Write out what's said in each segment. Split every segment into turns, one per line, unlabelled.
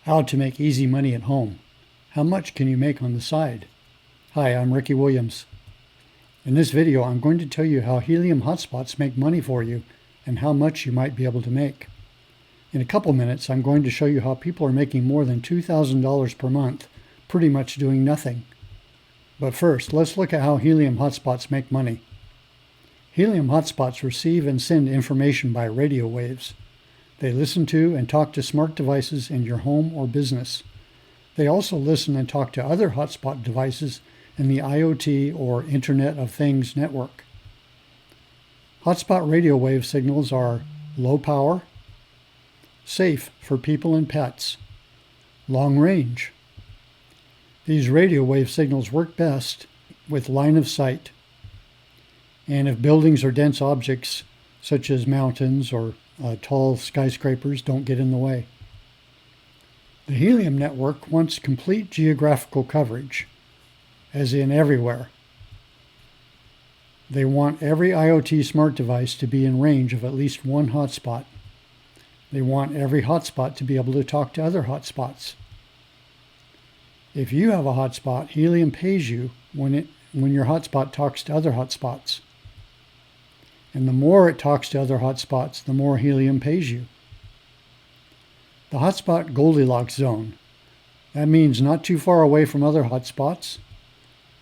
How to make easy money at home. How much can you make on the side? Hi, I'm Ricky Williams. In this video, I'm going to tell you how Helium Hotspots make money for you and how much you might be able to make. In a couple minutes, I'm going to show you how people are making more than $2,000 per month, pretty much doing nothing. But first, let's look at how Helium Hotspots make money. Helium Hotspots receive and send information by radio waves. They listen to and talk to smart devices in your home or business. They also listen and talk to other hotspot devices in the IoT or Internet of Things network. Hotspot radio wave signals are low power, safe for people and pets, long range. These radio wave signals work best with line of sight, and if buildings or dense objects such as mountains or tall skyscrapers don't get in the way. The Helium Network wants complete geographical coverage, as in everywhere. They want every IoT smart device to be in range of at least one hotspot. They want every hotspot to be able to talk to other hotspots. If you have a hotspot, Helium pays you when your hotspot talks to other hotspots. And the more it talks to other hotspots, the more Helium pays you. The hotspot Goldilocks zone. That means not too far away from other hotspots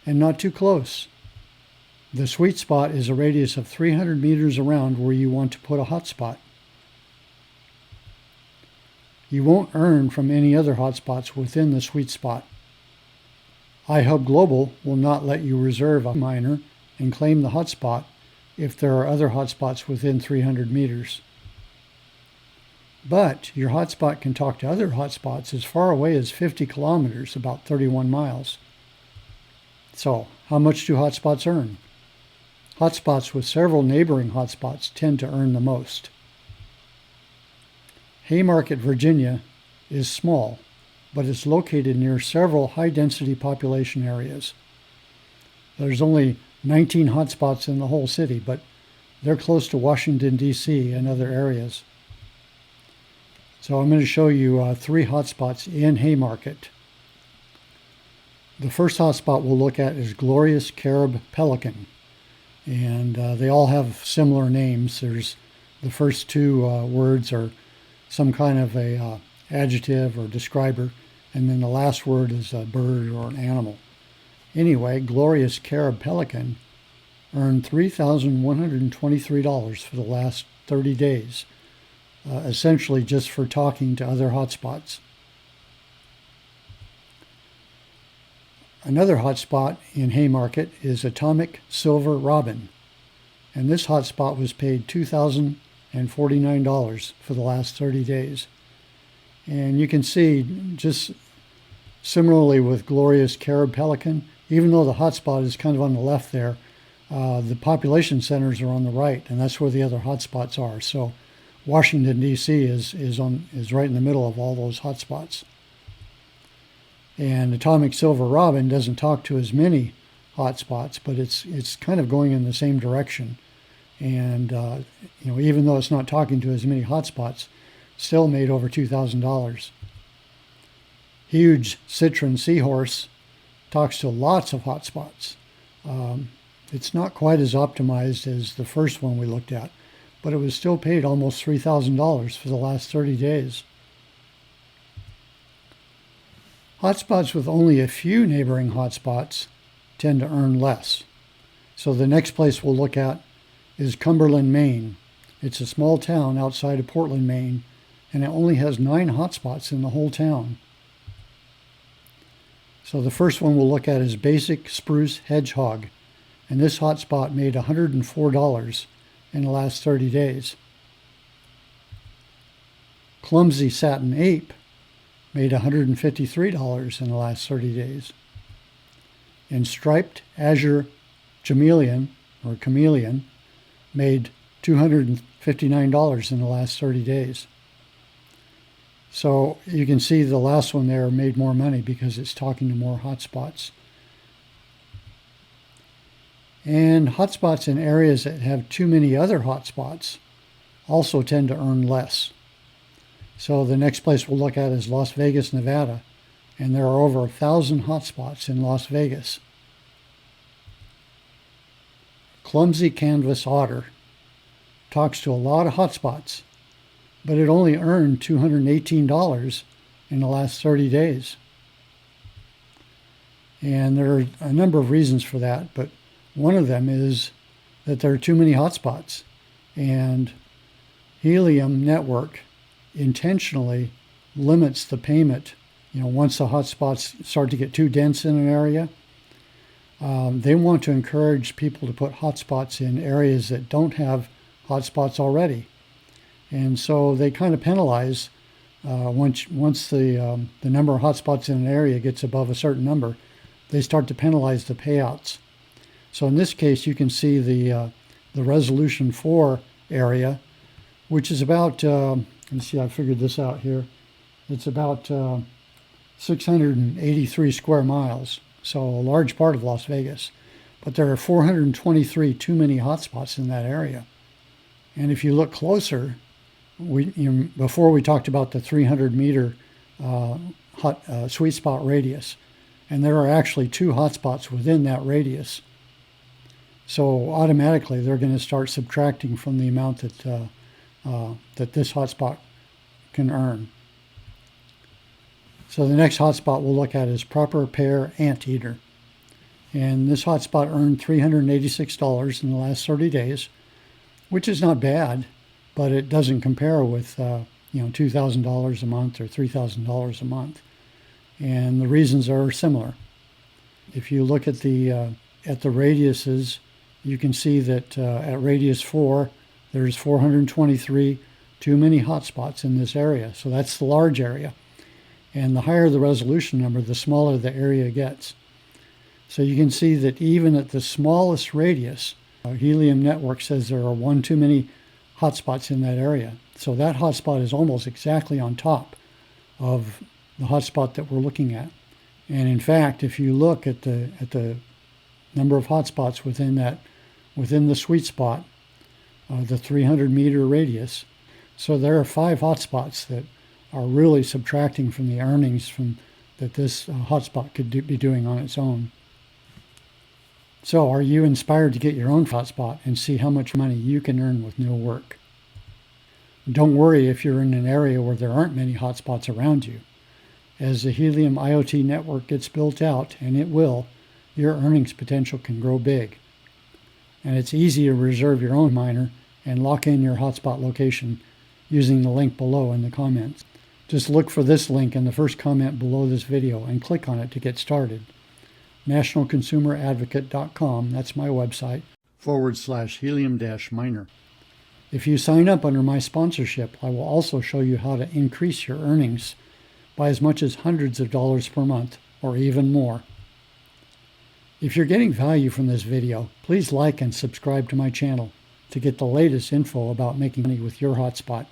and not too close. The sweet spot is a radius of 300 meters around where you want to put a hotspot. You won't earn from any other hotspots within the sweet spot. iHub Global will not let you reserve a miner and claim the hotspot if there are other hotspots within 300 meters. But your hotspot can talk to other hotspots as far away as 50 kilometers, about 31 miles. So, how much do hotspots earn? Hotspots with several neighboring hotspots tend to earn the most. Haymarket, Virginia is small, but it's located near several high-density population areas. There's only 19 hotspots in the whole city, but they're close to Washington, D.C. and other areas. So I'm going to show you 3 hotspots in Haymarket. The first hotspot we'll look at is Glorious Carib Pelican. And they all have similar names. There's the first 2 words are some kind of a adjective or describer, and then the last word is a bird or an animal. Anyway, Glorious Carib Pelican earned $3,123 for the last 30 days, essentially just for talking to other hotspots. Another hotspot in Haymarket is Atomic Silver Robin, and this hotspot was paid $2,049 for the last 30 days. And you can see, just similarly with Glorious Carib Pelican, even though the hotspot is kind of on the left there, the population centers are on the right, and that's where the other hotspots are. So Washington, D.C. is right in the middle of all those hotspots. And Atomic Silver Robin doesn't talk to as many hotspots, but it's kind of going in the same direction. And even though it's not talking to as many hotspots, still made over $2,000. Huge Citron Seahorse talks to lots of hotspots. It's not quite as optimized as the first one we looked at, but it was still paid almost $3,000 for the last 30 days. Hotspots with only a few neighboring hotspots tend to earn less. So the next place we'll look at is Cumberland, Maine. It's a small town outside of Portland, Maine, and it only has 9 hotspots in the whole town. So the first one we'll look at is Basic Spruce Hedgehog, and this hotspot made $104 in the last 30 days. Clumsy Satin Ape made $153 in the last 30 days. And Striped Azure Chameleon made $259 in the last 30 days. So you can see the last one there made more money because it's talking to more hotspots. And hotspots in areas that have too many other hotspots also tend to earn less. So the next place we'll look at is Las Vegas, Nevada. And there are over 1,000 hotspots in Las Vegas. Clumsy Canvas Otter talks to a lot of hotspots, but it only earned $218 in the last 30 days. And there are a number of reasons for that, but one of them is that there are too many hotspots. And Helium Network intentionally limits the payment. Once the hotspots start to get too dense in an area, they want to encourage people to put hotspots in areas that don't have hotspots already. And so they kind of penalize once the number of hotspots in an area gets above a certain number, they start to penalize the payouts. So in this case, you can see the resolution 4 area, which is about, let me see, I figured this out here. It's about 683 square miles, so a large part of Las Vegas. But there are 423 too many hotspots in that area. And if you look closer, before we talked about the 300-meter sweet spot radius, and there are actually 2 hotspots within that radius. So automatically they're going to start subtracting from the amount that this hotspot can earn. So the next hotspot we'll look at is Proper Pear Anteater. And this hotspot earned $386 in the last 30 days, which is not bad, but it doesn't compare with $2,000 a month or $3,000 a month. And the reasons are similar. If you look at the radiuses, you can see that at radius 4, there's 423 too many hotspots in this area. So that's the large area. And the higher the resolution number, the smaller the area gets. So you can see that even at the smallest radius, Helium Network says there are 1 too many hotspots in that area. So that hotspot is almost exactly on top of the hotspot that we're looking at. And in fact, if you look at the number of hotspots within the sweet spot, the 300-meter radius, so there are 5 hotspots that are really subtracting from the earnings that this hotspot could be doing on its own. So are you inspired to get your own hotspot and see how much money you can earn with no work? Don't worry if you're in an area where there aren't many hotspots around you. As the Helium IoT network gets built out, and it will, your earnings potential can grow big. And it's easy to reserve your own miner and lock in your hotspot location using the link below in the comments. Just look for this link in the first comment below this video and click on it to get started. nationalconsumeradvocate.com, that's my website, /helium-miner. If you sign up under my sponsorship, I will also show you how to increase your earnings by as much as hundreds of dollars per month, or even more. If you're getting value from this video, please like and subscribe to my channel to get the latest info about making money with your hotspot.